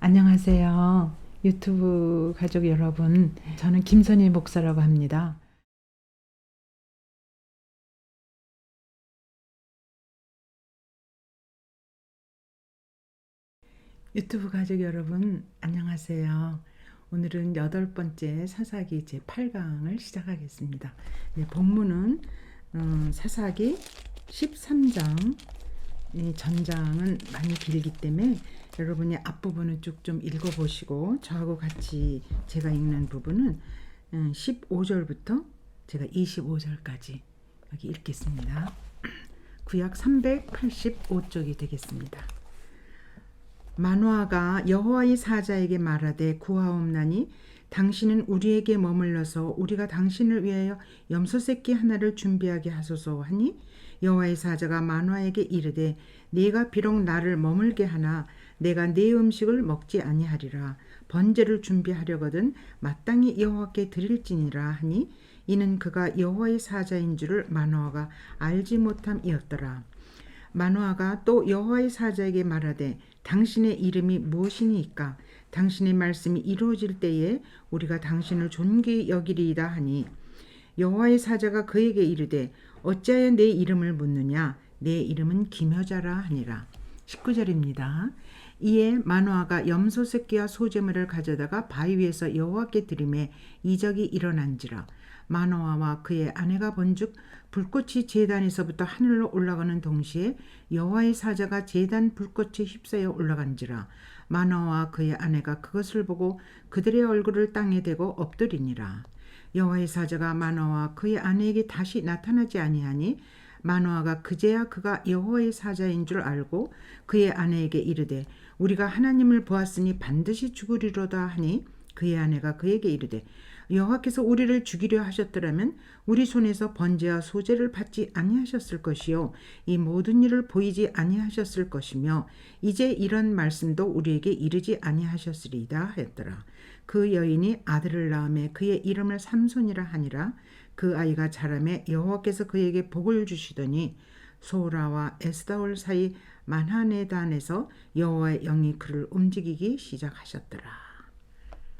안녕하세요. 유튜브 가족 여러분. 저는 김선희 목사라고 합니다. 유튜브 가족 여러분, 안녕하세요. 오늘은 8번째 사사기 제8강을 시작하겠습니다. 네, 본문은 사사기 13장, 이 전장은 많이 길기 때문에 여러분이 앞부분은 쭉 좀 읽어보시고 저하고 같이 제가 읽는 부분은 15절부터 제가 25절까지 여기 읽겠습니다. 구약 385쪽이 되겠습니다. 마노아가 여호와의 사자에게 말하되 구하옵나니 당신은 우리에게 머물러서 우리가 당신을 위하여 염소 새끼 하나를 준비하게 하소서 하니 여호와의 사자가 마노아에게 이르되 네가 비록 나를 머물게 하나 내가 네 음식을 먹지 아니하리라. 번제를 준비하려거든 마땅히 여호와께 드릴지니라 하니 이는 그가 여호와의 사자인 줄을 마노아가 알지 못함이었더라. 마노아가 또 여호와의 사자에게 말하되 당신의 이름이 무엇이니까 당신의 말씀이 이루어질 때에 우리가 당신을 존귀히 여기리이다 하니 여호와의 사자가 그에게 이르되 어찌하여 내 이름을 묻느냐 내 이름은 기묘자라 하니라. 19절입니다. 이에 마노아가 염소 새끼와 소재물을 가져다가 바위 위에서 여호와께 드리매 이적이 일어난지라. 마노아와 그의 아내가 본즉 불꽃이 제단에서부터 하늘로 올라가는 동시에 여호와의 사자가 제단 불꽃에 휩싸여 올라간지라. 마노아와 그의 아내가 그것을 보고 그들의 얼굴을 땅에 대고 엎드리니라. 여호와의 사자가 마노아와 그의 아내에게 다시 나타나지 아니하니 마노아가 그제야 그가 여호와의 사자인 줄 알고 그의 아내에게 이르되 우리가 하나님을 보았으니 반드시 죽으리로다 하니 그의 아내가 그에게 이르되 여호와께서 우리를 죽이려 하셨더라면 우리 손에서 번제와 소제를 받지 아니하셨을 것이요 이 모든 일을 보이지 아니하셨을 것이며 이제 이런 말씀도 우리에게 이르지 아니하셨으리이다 하였더라. 그 여인이 아들을 낳음에 그의 이름을 삼손이라 하니라. 그 아이가 자라매 여호와께서 그에게 복을 주시더니 소라와 에스다올 사이 만하네단에서 여호와의 영이 그를 움직이기 시작하셨더라.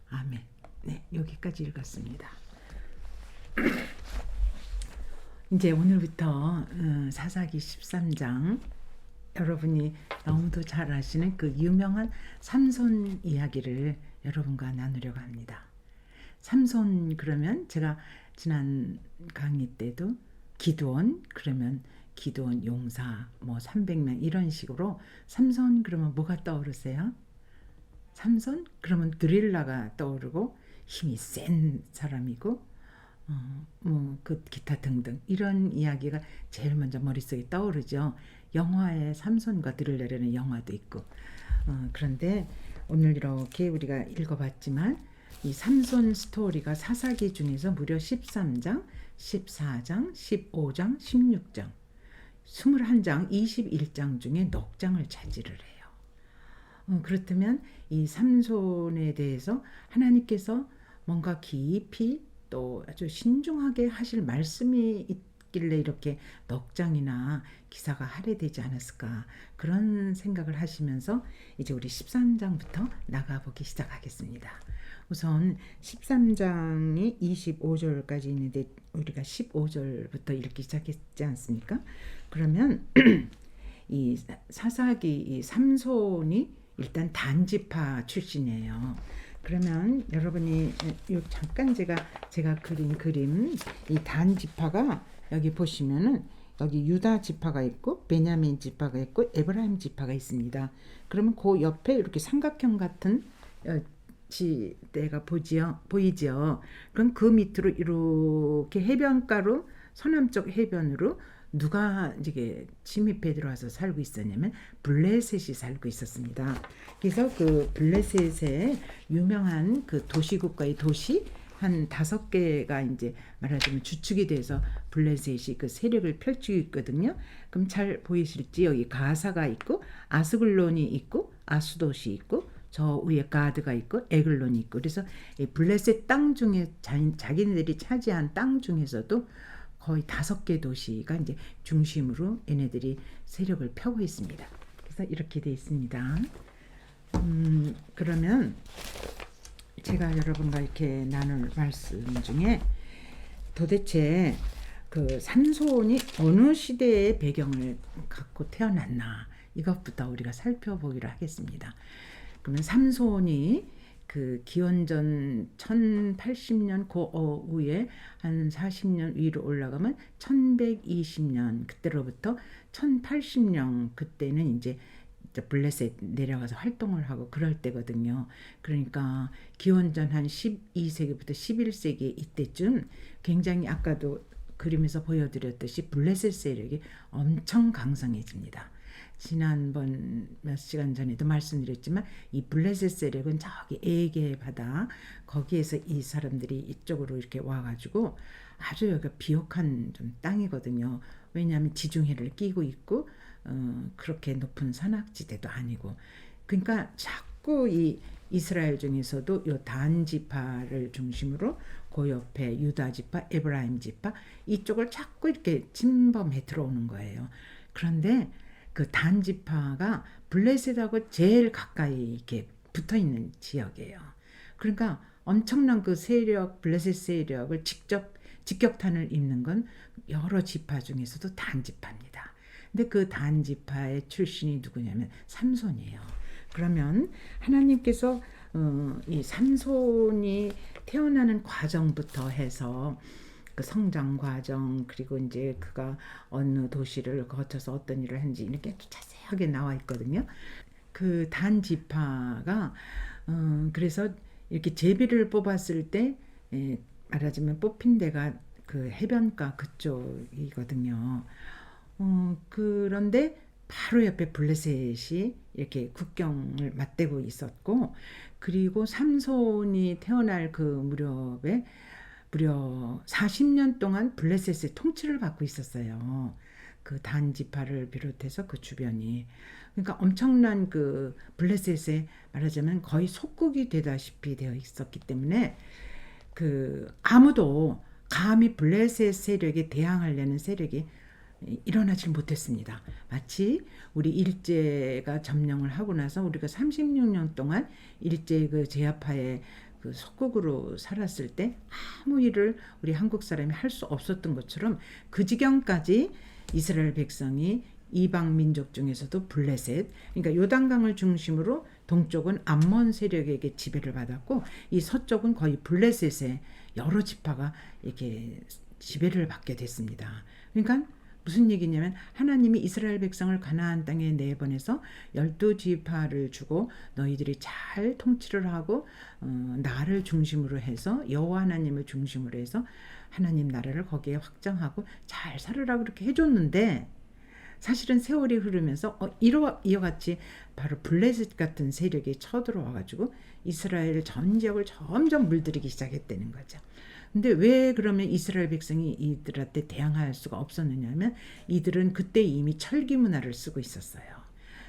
아멘. 네, 여기까지 읽었습니다. 이제 오늘부터 사사기 13장 여러분이 너무도 잘 아시는 그 유명한 삼손 이야기를 여러분과 나누려고 합니다. 삼손 그러면 제가 지난 강의 때도 기드온 그러면 기드온 용사 뭐 300명 이런 식으로 삼손 그러면 뭐가 떠오르세요? 삼손 그러면 드릴라가 떠오르고 힘이 센 사람이고 뭐 그 기타 등등 이런 이야기가 제일 먼저 머릿속에 떠오르죠. 영화에 삼손과 드릴라라는 영화도 있고 그런데 오늘 이렇게 우리가 읽어봤지만 이 삼손 스토리가 사사기 중에서 무려 13장, 14장, 15장, 16장, 21장, 21장 중에 넉 장을 차지를 해요. 그렇다면 이 삼손에 대해서 하나님께서 뭔가 깊이 또 아주 신중하게 하실 말씀이 있길래 이렇게 넉 장이나 기사가 할애되지 않았을까 그런 생각을 하시면서 이제 우리 13장부터 나가보기 시작하겠습니다. 우선 13장이 25절까지 있는데 우리가 15절부터 읽기 시작했지 않습니까? 그러면 이 사사기 이 삼손이 일단 단지파 출신이에요. 그러면 여러분이 잠깐 제가 그린 그림 이 단지파가 여기 보시면은 여기 유다 지파가 있고 베냐민 지파가 있고 에브라임 지파가 있습니다. 그러면 그 옆에 이렇게 삼각형 같은 지대가 보이죠. 그럼 그 밑으로 이렇게 해변가로 서남쪽 해변으로 누가 이제 침입해 들어와서 살고 있었냐면 블레셋이 살고 있었습니다. 그래서 그 블레셋의 유명한 그 도시국가의 도시 한 5개가 이제 말하자면 주축이 돼서 블레셋이 그 세력을 펼치고 있거든요. 그럼 잘 보이실지 여기 가사가 있고 아스글론이 있고 아수도시 있고 저 위에 가드가 있고 에글론이 있고 그래서 이 블레셋 땅 중에 자기네들이 차지한 땅 중에서도 거의 5개 도시가 이제 중심으로 얘네들이 세력을 펴고 있습니다. 그래서 이렇게 돼 있습니다. 그러면 제가 여러분과 이렇게 나눌 말씀 중에 도대체 그 삼손이 어느 시대의 배경을 갖고 태어났나 이것부터 우리가 살펴보기로 하겠습니다. 그러면 삼손이 그 기원전 1080년 그 후에 한 40년 위로 올라가면 1120년 그때로부터 1080년 그때는 이제 블레셋 내려가서 활동을 하고 그럴 때거든요. 그러니까 기원전 한 12세기부터 11세기 이때쯤 굉장히 아까도 그림에서 보여드렸듯이 블레셋 세력이 엄청 강성해집니다. 지난번 몇 시간 전에도 말씀드렸지만 이 블레셋 세력은 저기 에게 바다 거기에서 이 사람들이 이쪽으로 이렇게 와가지고 아주 여기가 비옥한 좀 땅이거든요. 왜냐하면 지중해를 끼고 있고 그렇게 높은 산악지대도 아니고 그러니까 자꾸 이 이스라엘 중에서도 요 단 지파를 중심으로 그 옆에 유다 지파, 에브라임 지파 이쪽을 자꾸 이렇게 침범해 들어오는 거예요. 그런데 그 단 지파가 블레셋하고 제일 가까이 이렇게 붙어 있는 지역이에요. 그러니까 엄청난 그 세력, 블레셋 세력을 직접 직격탄을 입는 건 여러 지파 중에서도 단 지파입니다. 근데 그 단 지파의 출신이 누구냐면 삼손이에요. 그러면 하나님께서 이 삼손이 태어나는 과정부터 해서 그 성장 과정 그리고 이제 그가 어느 도시를 거쳐서 어떤 일을 했는지 이렇게 자세하게 나와 있거든요. 그 단 지파가 그래서 이렇게 제비를 뽑았을 때 말하자면 뽑힌 데가 그 해변가 그쪽이거든요. 그런데 바로 옆에 블레셋이 이렇게 국경을 맞대고 있었고 그리고 삼손이 태어날 그 무렵에 무려 40년 동안 블레셋의 통치를 받고 있었어요. 그 단 지파를 비롯해서 그 주변이 그러니까 엄청난 그 블레셋에 말하자면 거의 속국이 되다시피 되어 있었기 때문에 그 아무도 감히 블레셋 세력에 대항하려는 세력이 일어나질 못했습니다. 마치 우리 일제가 점령을 하고 나서 우리가 36년 동안 일제 그 제압하에 그 속국으로 살았을 때 아무 일을 우리 한국 사람이 할 수 없었던 것처럼 그 지경까지 이스라엘 백성이 이방 민족 중에서도 블레셋 그러니까 요단강을 중심으로 동쪽은 암몬 세력에게 지배를 받았고 이 서쪽은 거의 블레셋의 여러 지파가 이렇게 지배를 받게 됐습니다. 그러니까 무슨 얘기냐면 하나님이 이스라엘 백성을 가나안 땅에 내보내서 12지파를 주고 너희들이 잘 통치를 하고 나를 중심으로 해서 여호와 하나님을 중심으로 해서 하나님 나라를 거기에 확장하고 잘 살으라고 그렇게 해줬는데 사실은 세월이 흐르면서 이와 같이 바로 블레셋 같은 세력이 쳐들어와가지고 이스라엘 전 지역을 점점 물들이기 시작했다는 거죠. 근데 왜 그러면 이스라엘 백성이 이들한테 대항할 수가 없었느냐면 이들은 그때 이미 철기 문화를 쓰고 있었어요.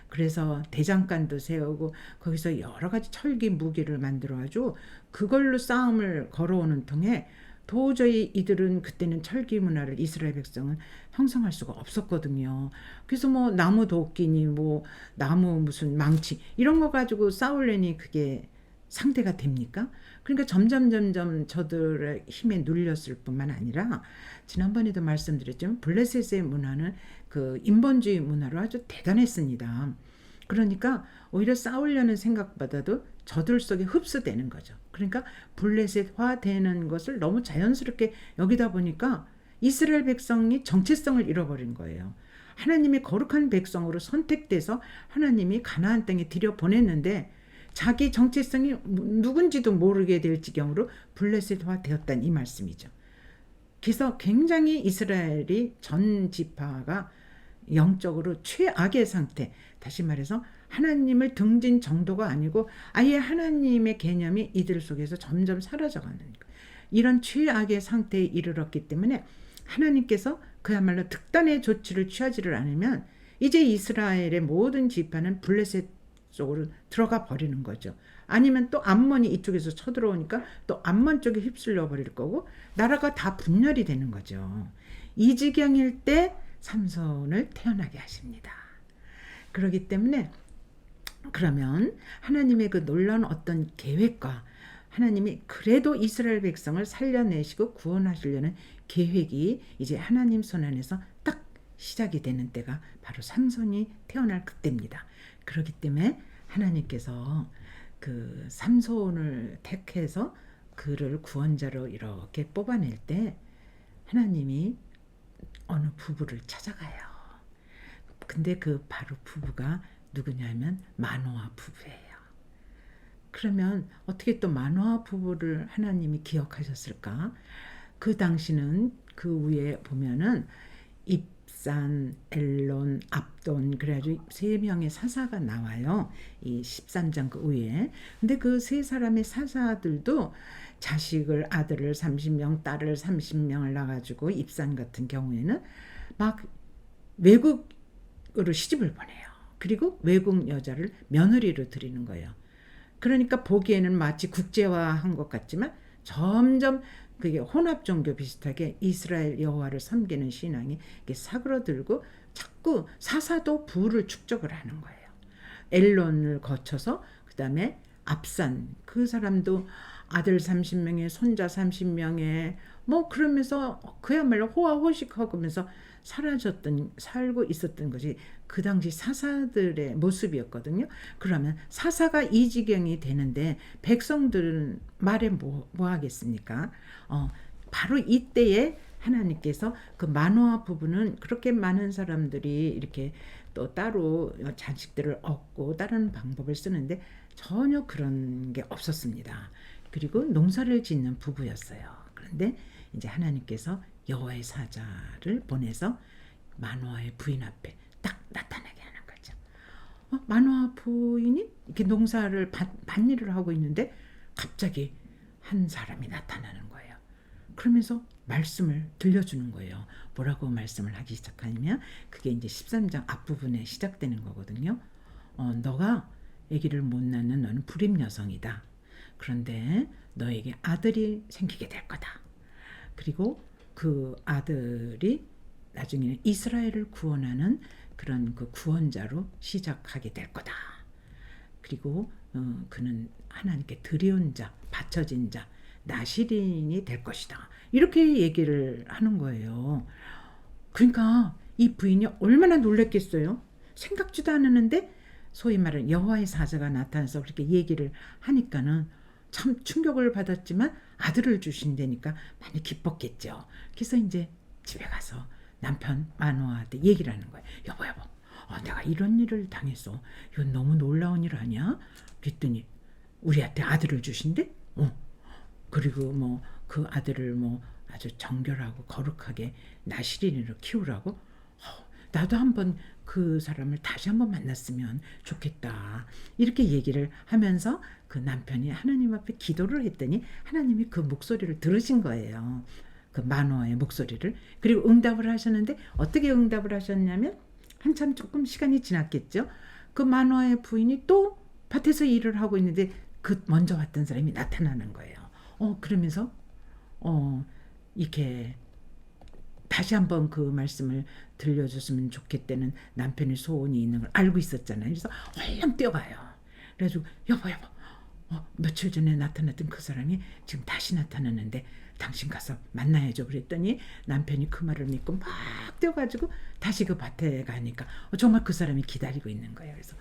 그래서 대장간도 세우고 거기서 여러 가지 철기 무기를 만들어가지고 그걸로 싸움을 걸어오는 통에 도저히 이들은 그때는 철기 문화를 이스라엘 백성은 형성할 수가 없었거든요. 그래서 뭐 나무 도끼니 뭐 나무 무슨 망치 이런 거 가지고 싸우려니 그게 상대가 됩니까? 그러니까 점점 저들의 힘에 눌렸을 뿐만 아니라 지난번에도 말씀드렸지만 블레셋의 문화는 그 인본주의 문화로 아주 대단했습니다. 그러니까 오히려 싸우려는 생각보다도 저들 속에 흡수되는 거죠. 그러니까 블레셋화 되는 것을 너무 자연스럽게 여기다 보니까 이스라엘 백성이 정체성을 잃어버린 거예요. 하나님의 거룩한 백성으로 선택돼서 하나님이 가나안 땅에 들여보냈는데 자기 정체성이 누군지도 모르게 될 지경으로 블레셋화 되었다는 이 말씀이죠. 그래서 굉장히 이스라엘이 전 지파가 영적으로 최악의 상태, 다시 말해서 하나님을 등진 정도가 아니고 아예 하나님의 개념이 이들 속에서 점점 사라져가는 이런 최악의 상태에 이르렀기 때문에 하나님께서 그야말로 특단의 조치를 취하지를 않으면 이제 이스라엘의 모든 지파는 블레셋 쪽으로 들어가 버리는 거죠. 아니면 또 암몬이 이쪽에서 쳐들어오니까 또 암몬 쪽에 휩쓸려 버릴 거고 나라가 다 분열이 되는 거죠. 이 지경일 때 삼손을 태어나게 하십니다. 그렇기 때문에 그러면 하나님의 그 놀라운 어떤 계획과 하나님이 그래도 이스라엘 백성을 살려내시고 구원하시려는 계획이 이제 하나님 손 안에서 딱 시작이 되는 때가 바로 삼손이 태어날 그때입니다. 그렇기 때문에 하나님께서 그 삼손을 택해서 그를 구원자로 이렇게 뽑아낼 때 하나님이 어느 부부를 찾아가요. 근데 그 바로 부부가 누구냐면 마노아 부부예요. 그러면 어떻게 또 마노아 부부를 하나님이 기억하셨을까? 그 당시는 그 위에 보면은 입산, 엘론, 압돈 그래가지고 세 명의 사사가 나와요. 이 13장 그 위에. 근데 그 세 사람의 사사들도 자식을 아들을 30명, 딸을 30명을 낳아가지고 입산 같은 경우에는 막 외국으로 시집을 보내요. 그리고 외국 여자를 며느리로 들이는 거예요. 그러니까 보기에는 마치 국제화한 것 같지만 점점 그게 혼합 종교 비슷하게 이스라엘 여호와를 섬기는 신앙이 사그러들고 자꾸 사사도 부를 축적을 하는 거예요. 엘론을 거쳐서 그다음에 압산 그 사람도 아들 30명에 손자 30명에 뭐 그러면서 그야말로 호화호식하면서 살고 있었던 것이 그 당시 사사들의 모습이었거든요. 그러면 사사가 이 지경이 되는데 백성들은 말에 뭐 하겠습니까? 바로 이때에 하나님께서 그 마노아 부부는 그렇게 많은 사람들이 이렇게 또 따로 자식들을 얻고 다른 방법을 쓰는데 전혀 그런 게 없었습니다. 그리고 농사를 짓는 부부였어요. 그런데 이제 하나님께서 여호와의 사자를 보내서 마노아의 부인 앞에 딱 나타나게 하는 거죠. 마노아 부인이 이렇게 농사를 밭일을 하고 있는데 갑자기 한 사람이 나타나는 거예요. 그러면서 말씀을 들려주는 거예요. 뭐라고 말씀을 하기 시작하냐면 그게 이제 13장 앞부분에 시작되는 거거든요. 너가 아기를 못 낳는 너는 불임 여성이다. 그런데 너에게 아들이 생기게 될 거다. 그리고 그 아들이 나중에는 이스라엘을 구원하는 그런 그 구원자로 시작하게 될 거다. 그리고 그는 하나님께 드려온 자, 바쳐진 자, 나시린이 될 것이다. 이렇게 얘기를 하는 거예요. 그러니까 이 부인이 얼마나 놀랐겠어요. 생각지도 않았는데 소위 말하는 여호와의 사자가 나타나서 그렇게 얘기를 하니까는 참 충격을 받았지만 아들을 주신다니까 많이 기뻤겠죠. 그래서 이제 집에 가서 남편 마노아한테 얘기를 하는 거예요. 여보, 내가 이런 일을 당했어. 이건 너무 놀라운 일 아니야? 그랬더니 우리한테 아들을 주신대? 그리고 뭐 그 아들을 뭐 아주 정결하고 거룩하게 나시린으로 키우라고? 나도 한번 그 사람을 다시 한번 만났으면 좋겠다. 이렇게 얘기를 하면서 그 남편이 하나님 앞에 기도를 했더니 하나님이 그 목소리를 들으신 거예요. 그 마노아의 목소리를. 그리고 응답을 하셨는데 어떻게 응답을 하셨냐면 한참 조금 시간이 지났겠죠. 그 마노아의 부인이 또 밭에서 일을 하고 있는데 그 먼저 왔던 사람이 나타나는 거예요. 그러면서 이렇게 다시 한번 그 말씀을 들려줬으면 좋겠다는 남편의 소원이 있는 걸 알고 있었잖아요. 그래서 얼른 뛰어가요. 그래가지고 여보 며칠 전에 나타났던 그 사람이 지금 다시 나타났는데 당신 가서 만나야죠. 그랬더니 남편이 그 말을 믿고 막 뛰어가지고 다시 그 밭에 가니까 정말 그 사람이 기다리고 있는 거예요. 그래서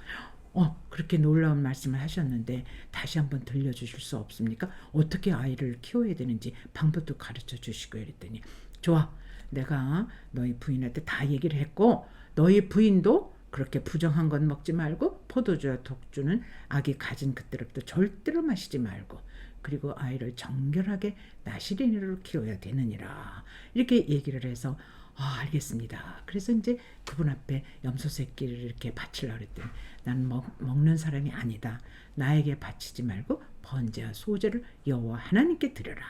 그렇게 놀라운 말씀을 하셨는데 다시 한번 들려주실 수 없습니까? 어떻게 아이를 키워야 되는지 방법도 가르쳐 주시고 그랬더니 좋아. 내가 너희 부인한테 다 얘기를 했고 너희 부인도 그렇게 부정한 건 먹지 말고 포도주와 독주는 아기 가진 그때부터 절대로 마시지 말고 그리고 아이를 정결하게 나시린으로 키워야 되느니라. 이렇게 얘기를 해서 알겠습니다. 그래서 이제 그분 앞에 염소 새끼를 이렇게 바치려고 그랬더니 난 먹는 사람이 아니다. 나에게 바치지 말고 번제와 소제를 여호와 하나님께 드려라.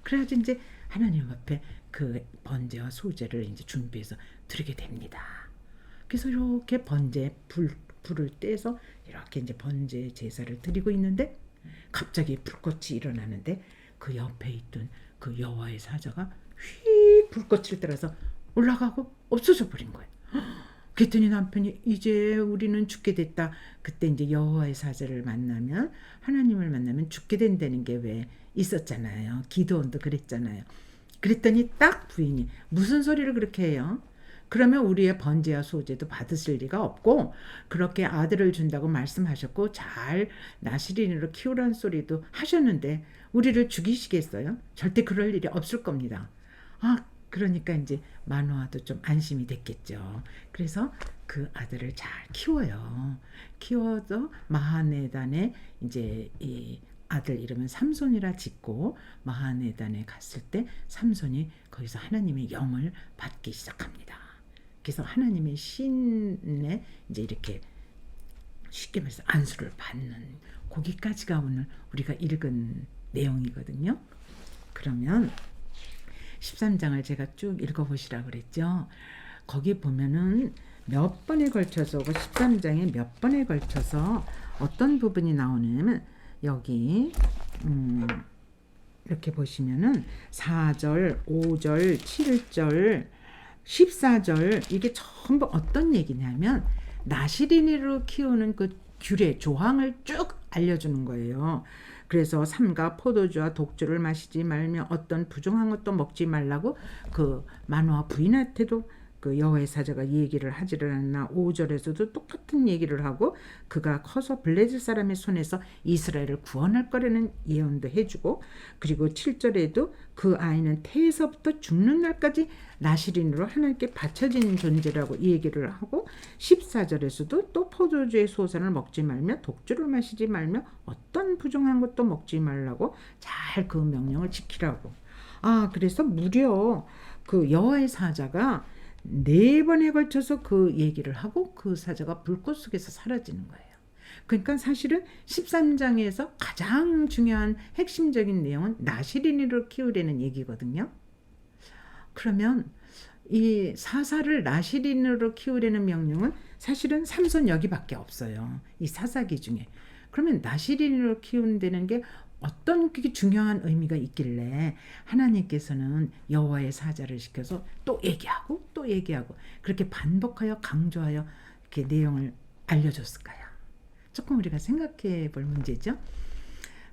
그래가지고 이제 하나님 앞에 그 번제와 소제를 이제 준비해서 드리게 됩니다. 그래서 이렇게 번제 불을 떼서 이렇게 이제 번제 제사를 드리고 있는데 갑자기 불꽃이 일어나는데 그 옆에 있던 그 여호와의 사자가 휙 불꽃을 따라서 올라가고 없어져 버린 거예요. 그랬더니 남편이 이제 우리는 죽게 됐다. 그때 이제 여호와의 사자를 만나면, 하나님을 만나면 죽게 된다는 게 왜 있었잖아요. 기드온도 그랬잖아요. 그랬더니 딱 부인이 무슨 소리를 그렇게 해요? 그러면 우리의 번제와 소제도 받으실 리가 없고, 그렇게 아들을 준다고 말씀하셨고 잘 나시린으로 키우라는 소리도 하셨는데 우리를 죽이시겠어요? 절대 그럴 일이 없을 겁니다. 그러니까 이제 마노아도 좀 안심이 됐겠죠. 그래서 그 아들을 잘 키워요. 키워서 마하네단에 이제 이 아들 이름은 삼손이라 짓고, 마하네단에 갔을 때 삼손이 거기서 하나님의 영을 받기 시작합니다. 그래서 하나님의 신에 이제 이렇게 쉽게 말해서 안수를 받는, 거기까지가 오늘 우리가 읽은 내용이거든요. 그러면 13장을 제가 쭉 읽어보시라고 그랬죠. 거기 보면은 몇 번에 걸쳐서, 13장에 몇 번에 걸쳐서 어떤 부분이 나오냐면, 여기 이렇게 보시면은 4절, 5절, 7절, 14절, 이게 전부 어떤 얘기냐면 나시린으로 키우는 그 규례, 조항을 쭉 알려주는 거예요. 그래서 삼가 포도주와 독주를 마시지 말며 어떤 부정한 것도 먹지 말라고 그 마노아 부인한테도 그 여호와의 사자가 얘기를 하지를 않나. 5절에서도 똑같은 얘기를 하고, 그가 커서 블레셋 사람의 손에서 이스라엘을 구원할 거라는 예언도 해주고, 그리고 7절에도 그 아이는 태에서부터 죽는 날까지 나시린으로 하나님께 바쳐진 존재라고 얘기를 하고, 14절에서도 또 포도주의 소산을 먹지 말며 독주를 마시지 말며 어떤 부정한 것도 먹지 말라고 잘 그 명령을 지키라고. 그래서 무려 그 여호와의 사자가 4번에 걸쳐서 그 얘기를 하고 그 사자가 불꽃 속에서 사라지는 거예요. 그러니까 사실은 13장에서 가장 중요한 핵심적인 내용은 나시린으로 키우려는 얘기거든요. 그러면 이 사사를 나시린으로 키우려는 명령은 사실은 삼손 여기밖에 없어요. 이 사사기 중에. 그러면 나시린으로 키운다는 게 어떤 그게 중요한 의미가 있길래 하나님께서는 여호와의 사자를 시켜서 또 얘기하고 또 얘기하고 그렇게 반복하여 강조하여 이렇게 내용을 알려줬을까요? 조금 우리가 생각해 볼 문제죠.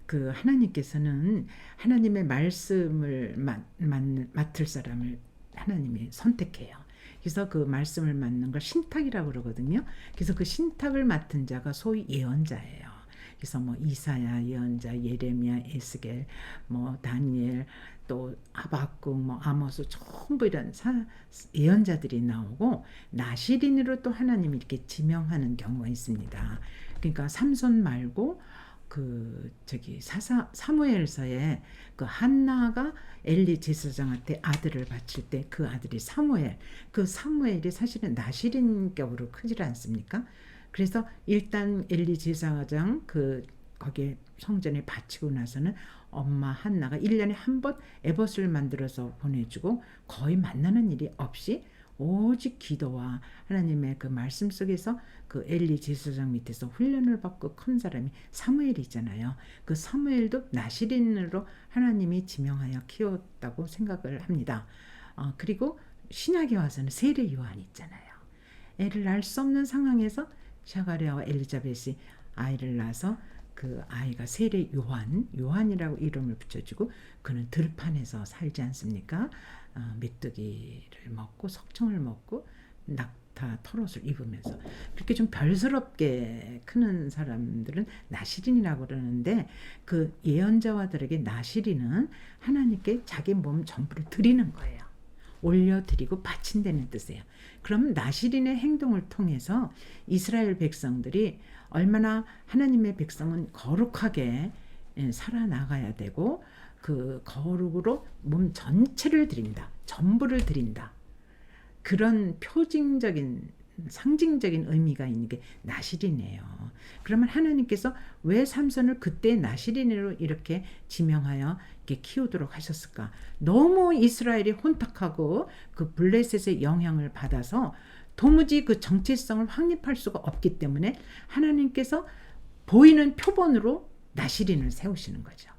그 하나님께서는 하나님의 말씀을 맡을 사람을 하나님이 선택해요. 그래서 그 말씀을 맡는 걸 신탁이라고 그러거든요. 그래서 그 신탁을 맡은 자가 소위 예언자예요. 그래서 뭐 이사야 예언자, 예레미야, 에스겔, 뭐 다니엘, 또 하박국, 뭐 아모스, 전부 이런 예언자들이 나오고, 나시린으로 또 하나님이 이렇게 지명하는 경우가 있습니다. 그러니까 삼손 말고 그 저기 사무엘서에 그 한나가 엘리 제사장한테 아들을 바칠 때 그 아들이 사무엘, 그 사무엘이 사실은 나시린격으로 크지 않습니까? 그래서 일단 엘리 제사장 그 거기에 성전에 바치고 나서는 엄마 한나가 1년에 한 번 에봇을 만들어서 보내주고, 거의 만나는 일이 없이 오직 기도와 하나님의 그 말씀 속에서 그 엘리 제사장 밑에서 훈련을 받고 큰 사람이 사무엘이잖아요. 그 사무엘도 나시린으로 하나님이 지명하여 키웠다고 생각을 합니다. 그리고 신약에 와서는 세례 요한이 있잖아요. 애를 낳을 수 없는 상황에서 자가랴와 엘리자벳이 아이를 낳아서 그 아이가 세례 요한이라고 이름을 붙여주고, 그는 들판에서 살지 않습니까? 메뚜기를 먹고 석청을 먹고 낙타 털옷을 입으면서 그렇게 좀 별스럽게 크는 사람들은 나시린이라고 그러는데, 그 예언자와들에게 나시린은 하나님께 자기 몸 전부를 드리는 거예요. 올려드리고 바친다는 뜻이에요. 그럼 나시린의 행동을 통해서 이스라엘 백성들이 얼마나 하나님의 백성은 거룩하게 살아나가야 되고, 그 거룩으로 몸 전체를 드린다, 전부를 드린다, 그런 표징적인 상징적인 의미가 있는 게 나시린이에요. 그러면 하나님께서 왜 삼손을 그때 나시린으로 이렇게 지명하여 이렇게 키우도록 하셨을까? 너무 이스라엘이 혼탁하고 그 블레셋의 영향을 받아서 도무지 그 정체성을 확립할 수가 없기 때문에 하나님께서 보이는 표본으로 나시린을 세우시는 거죠.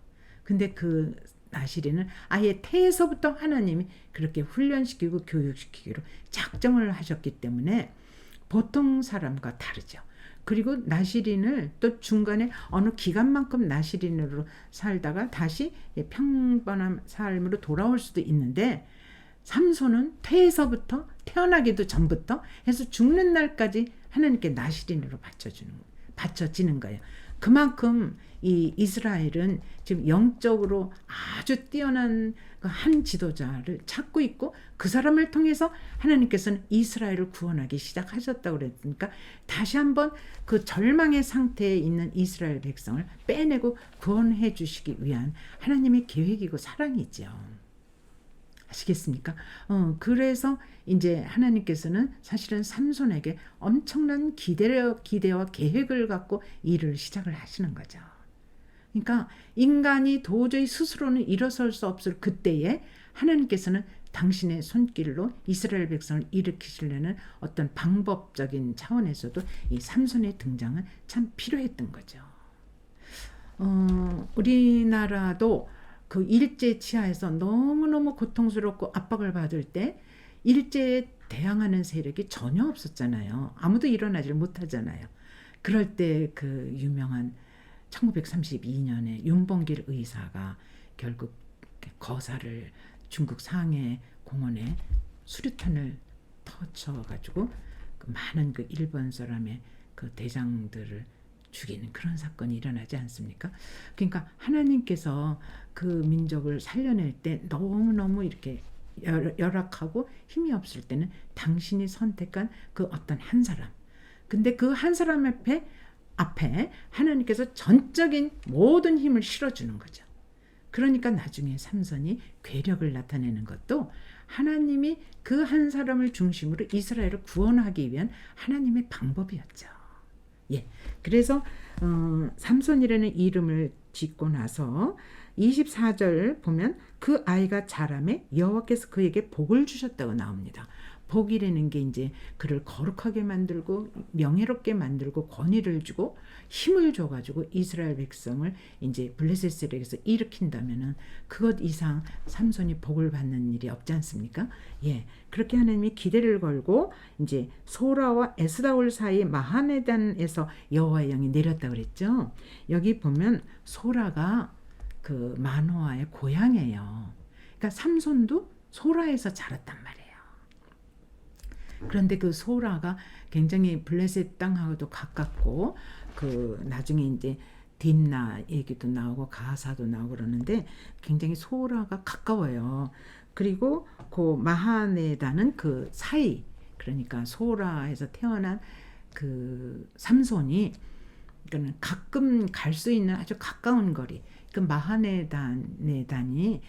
근데 그 나시린은 아예 태에서부터 하나님이 그렇게 훈련시키고 교육시키기로 작정을 하셨기 때문에 보통 사람과 다르죠. 그리고 나시린을 또 중간에 어느 기간만큼 나시린으로 살다가 다시 평범한 삶으로 돌아올 수도 있는데, 삼손은 태어나기도 전부터 해서 죽는 날까지 하나님께 나시린으로 바쳐지는 거예요. 그만큼 이 이스라엘은 지금 영적으로 아주 뛰어난 한 지도자를 찾고 있고, 그 사람을 통해서 하나님께서는 이스라엘을 구원하기 시작하셨다고 그랬으니까, 다시 한번 그 절망의 상태에 있는 이스라엘 백성을 빼내고 구원해 주시기 위한 하나님의 계획이고 사랑이죠. 아시겠습니까? 그래서 이제 하나님께서는 사실은 삼손에게 엄청난 기대와 계획을 갖고 일을 시작을 하시는 거죠. 그러니까 인간이 도저히 스스로는 일어설 수 없을 그때에 하나님께서는 당신의 손길로 이스라엘 백성을 일으키시려는 어떤 방법적인 차원에서도 이 삼손의 등장은 참 필요했던 거죠. 우리나라도 그 일제 치하에서 너무너무 고통스럽고 압박을 받을 때 일제에 대항하는 세력이 전혀 없었잖아요. 아무도 일어나질 못하잖아요. 그럴 때 그 유명한 1932년에 윤봉길 의사가 결국 거사를 중국 상해 공원에 수류탄을 터쳐가지고 그 많은 그 일본 사람의 그 대장들을 죽이는 그런 사건이 일어나지 않습니까? 그러니까 하나님께서 그 민족을 살려낼 때 너무너무 이렇게 열악하고 힘이 없을 때는 당신이 선택한 그 어떤 한 사람, 근데 그 한 사람 앞에 하나님께서 전적인 모든 힘을 실어주는 거죠. 그러니까 나중에 삼손이 괴력을 나타내는 것도 하나님이 그 한 사람을 중심으로 이스라엘을 구원하기 위한 하나님의 방법이었죠. 예, 그래서 삼손이라는 이름을 짓고 나서 24절 보면 그 아이가 자라매 여호와께서 그에게 복을 주셨다고 나옵니다. 복이라는 게 이제 그를 거룩하게 만들고 명예롭게 만들고 권위를 주고 힘을 줘가지고 이스라엘 백성을 이제 블레셋에게서 일으킨다면은 그것 이상 삼손이 복을 받는 일이 없지 않습니까? 예, 그렇게 하나님이 기대를 걸고 이제 소라와 에스다올 사이 마하네단에서 여호와의 영이 내렸다 그랬죠. 여기 보면 소라가 그 마노아의 고향이에요. 그러니까 삼손도 소라에서 자랐단 말이에요. 그런데 그 소라가 굉장히 블레셋 땅하고도 가깝고 그 나중에 이제 딥나 얘기도 나오고 가사도 나오고 그러는데 굉장히 소라가 가까워요. 그리고 그 마하네다는 그 사이, 그러니까 소라에서 태어난 그 삼손이 그러니까 가끔 갈 수 있는 아주 가까운 거리, 그 마하네단이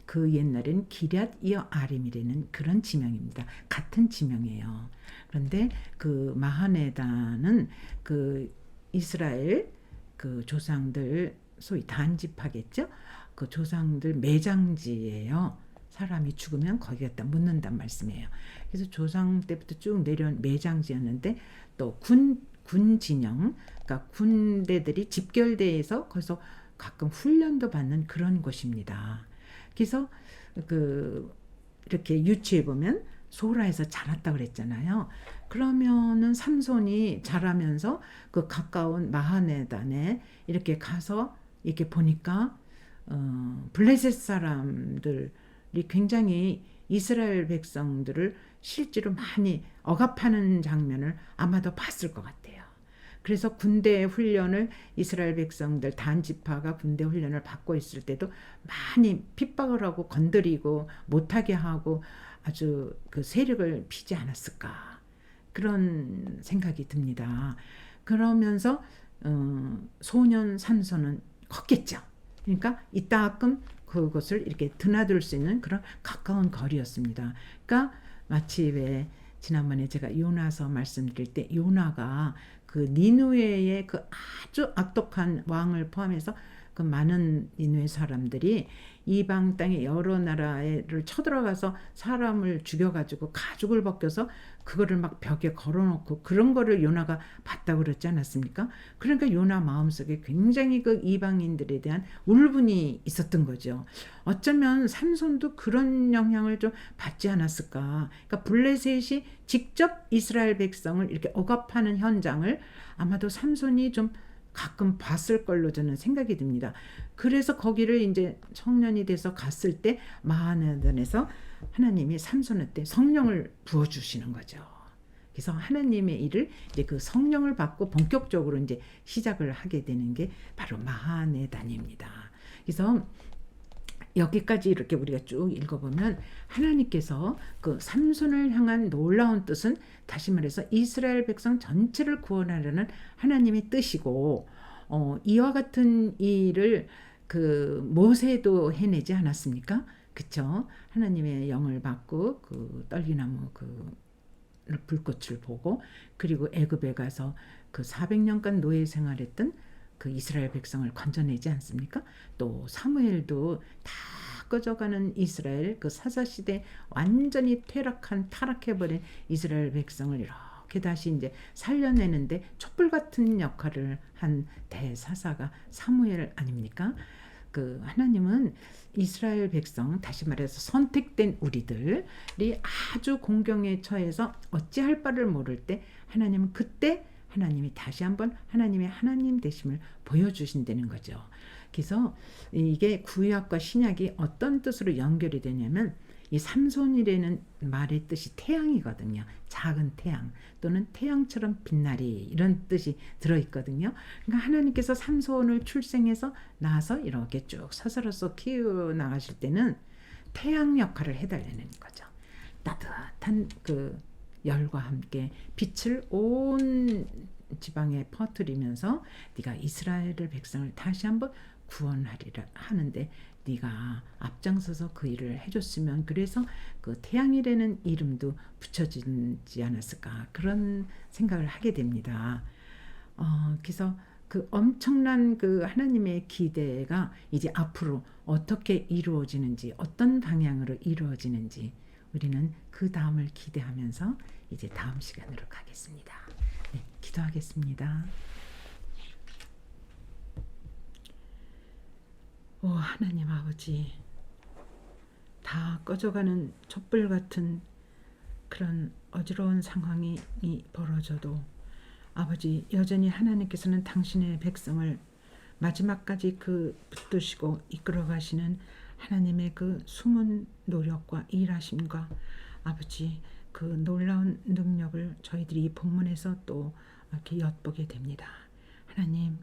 그 옛날엔 기럇 여아림이라는 그런 지명입니다. 같은 지명이에요. 그런데 그 마하네단은 그 이스라엘 그 조상들 소위 단지파겠죠. 그 조상들 매장지예요. 사람이 죽으면 거기 갖다 묻는단 말씀이에요. 그래서 조상 때부터 쭉 내려온 매장지였는데 또 군 진영, 그러니까 군대들이 집결대에서 거기서 가끔 훈련도 받는 그런 곳입니다. 그래서 그 이렇게 유추해 보면 소라에서 자랐다 그랬잖아요. 그러면은 삼손이 자라면서 그 가까운 마하네단에 이렇게 가서 이렇게 보니까 블레셋 사람들이 굉장히 이스라엘 백성들을 실제로 많이 억압하는 장면을 아마도 봤을 것 같아요. 그래서 군대 훈련을 이스라엘 백성들 단지파가 군대 훈련을 받고 있을 때도 많이 핍박을 하고 건드리고 못하게 하고 아주 그 세력을 피지 않았을까, 그런 생각이 듭니다. 그러면서 소년 삼손은 컸겠죠. 그러니까 이따금 그것을 이렇게 드나들 수 있는 그런 가까운 거리였습니다. 그러니까 마치 왜 지난번에 제가 요나서 말씀드릴 때 요나가 그 니누웨의 그 아주 악독한 왕을 포함해서 그 많은 니누웨 사람들이 이방 땅의 여러 나라를 쳐들어가서 사람을 죽여가지고 가죽을 벗겨서 그거를 막 벽에 걸어놓고 그런 거를 요나가 봤다고 그랬지 않았습니까? 그러니까 요나 마음속에 굉장히 그 이방인들에 대한 울분이 있었던 거죠. 어쩌면 삼손도 그런 영향을 좀 받지 않았을까. 그러니까 블레셋이 직접 이스라엘 백성을 이렇게 억압하는 현장을 아마도 삼손이 좀 가끔 봤을 걸로 저는 생각이 듭니다. 그래서 거기를 이제 청년이 돼서 갔을 때 마하나단에서 하나님이 삼손한테 성령을 부어주시는 거죠. 그래서 하나님의 일을 이제 그 성령을 받고 본격적으로 이제 시작을 하게 되는 게 바로 마하네단입니다. 그래서 여기까지 이렇게 우리가 쭉 읽어보면 하나님께서 그 삼손을 향한 놀라운 뜻은 다시 말해서 이스라엘 백성 전체를 구원하려는 하나님의 뜻이고 이와 같은 일을 그 모세도 해내지 않았습니까? 그쵸? 하나님의 영을 받고 그 떨기나무 그 불꽃을 보고 그리고 애굽에 가서 그 400년간 노예 생활했던 그 이스라엘 백성을 건져내지 않습니까? 또 사무엘도 다 꺼져가는 이스라엘 그 사사시대 완전히 타락해버린 이스라엘 백성을 이렇게 다시 이제 살려내는데 촛불 같은 역할을 한 대사사가 사무엘 아닙니까? 그 하나님은 이스라엘 백성 다시 말해서 선택된 우리들이 아주 공경에 처해서 어찌할 바를 모를 때 하나님은 그때 하나님이 다시 한번 하나님의 하나님 되심을 보여주신다는 거죠. 그래서 이게 구약과 신약이 어떤 뜻으로 연결이 되냐면 이 삼손이라는 말의 뜻이 태양이거든요. 작은 태양 또는 태양처럼 빛나리 이런 뜻이 들어있거든요. 그러니까 하나님께서 삼손을 출생해서 낳아서 이렇게 쭉 서서로서 키워나가실 때는 태양 역할을 해달라는 거죠. 따뜻한 그 열과 함께 빛을 온 지방에 퍼뜨리면서 네가 이스라엘의 백성을 다시 한번 구원하리라 하는데 네가 앞장서서 그 일을 해줬으면 그래서 그 태양이라는 이름도 붙여지지 않았을까 그런 생각을 하게 됩니다. 그래서 그 엄청난 그 하나님의 기대가 이제 앞으로 어떻게 이루어지는지 어떤 방향으로 이루어지는지 우리는 그 다음을 기대하면서 이제 다음 시간으로 가겠습니다. 네, 기도하겠습니다. 오 하나님 아버지 다 꺼져가는 촛불 같은 그런 어지러운 상황이 벌어져도 아버지 여전히 하나님께서는 당신의 백성을 마지막까지 그 붙드시고 이끌어 가시는 하나님의 그 숨은 노력과 일하심과 아버지 그 놀라운 능력을 저희들이 이 본문에서 또 이렇게 엿보게 됩니다. 하나님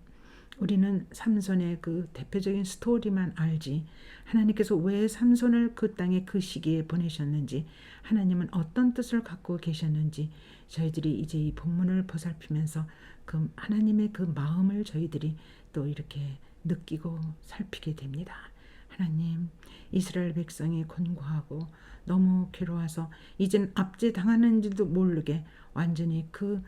우리는 삼손의 그 대표적인 스토리만 알지 하나님께서 왜 삼손을 그 땅에 그 시기에 보내셨는지 하나님은 어떤 뜻을 갖고 계셨는지 저희들이 이제 이 본문을 보살피면서 그 하나님의 그 마음을 저희들이 또 이렇게 느끼고 살피게 됩니다. 하나님 이스라엘 백성이 곤고하고 너무 괴로워서 이젠 압제당하는지도 모르게 완전히 그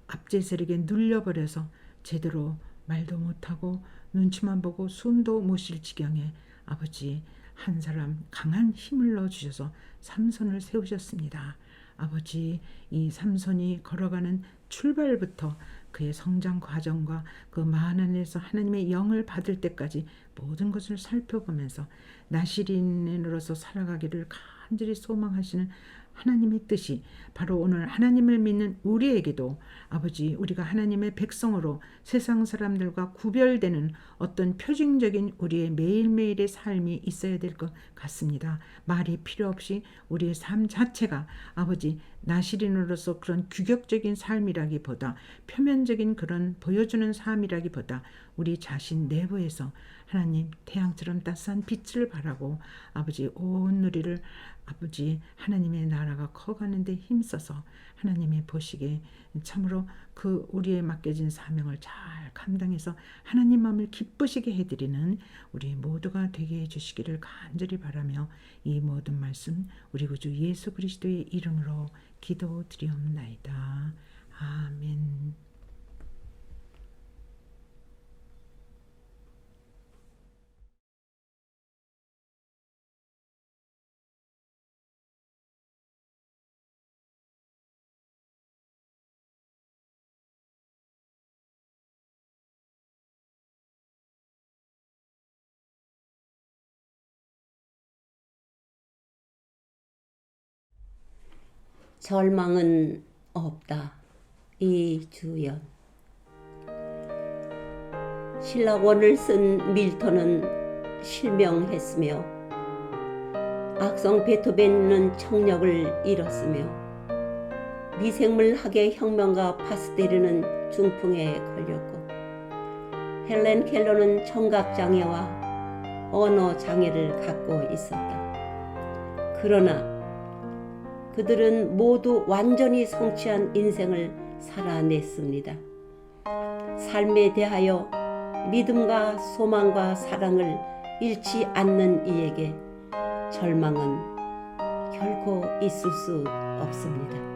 압제 세력에 눌려버려서 제대로 말도 못하고 눈치만 보고 숨도 못 쉴 지경에 아버지 한 사람 강한 힘을 넣어주셔서 삼손을 세우셨습니다. 아버지 이 삼손이 걸어가는 출발부터 그의 성장 과정과 그 마하나단에서 하나님의 영을 받을 때까지 모든 것을 살펴보면서 나시린으로서 살아가기를 간절히 소망하시는 하나님의 뜻이 바로 오늘 하나님을 믿는 우리에게도 아버지 우리가 하나님의 백성으로 세상 사람들과 구별되는 어떤 표징적인 우리의 매일매일의 삶이 있어야 될 것 같습니다. 말이 필요 없이 우리의 삶 자체가 아버지 나시린으로서 그런 규격적인 삶이라기보다 표면적인 그런 보여주는 삶이라기보다 우리 자신 내부에서 하나님 태양처럼 따스한 빛을 바라고 아버지 온 누리를 아버지 하나님의 나라가 커가는데 힘써서 하나님이 보시기에 참으로 그 우리의 맡겨진 사명을 잘 감당해서 하나님 마음을 기쁘시게 해드리는 우리 모두가 되게 해주시기를 간절히 바라며 이 모든 말씀 우리 구주 예수 그리스도의 이름으로 기도드리옵나이다. 아멘. 절망은 없다. 이주연. 신라원을 쓴 밀턴은 실명했으며 악성 베토벤은 청력을 잃었으며 미생물학의 혁명가 파스테르는 중풍에 걸렸고 헬렌 켈러는 청각장애와 언어장애를 갖고 있었다. 그러나 그들은 모두 완전히 성취한 인생을 살아냈습니다. 삶에 대하여 믿음과 소망과 사랑을 잃지 않는 이에게 절망은 결코 있을 수 없습니다.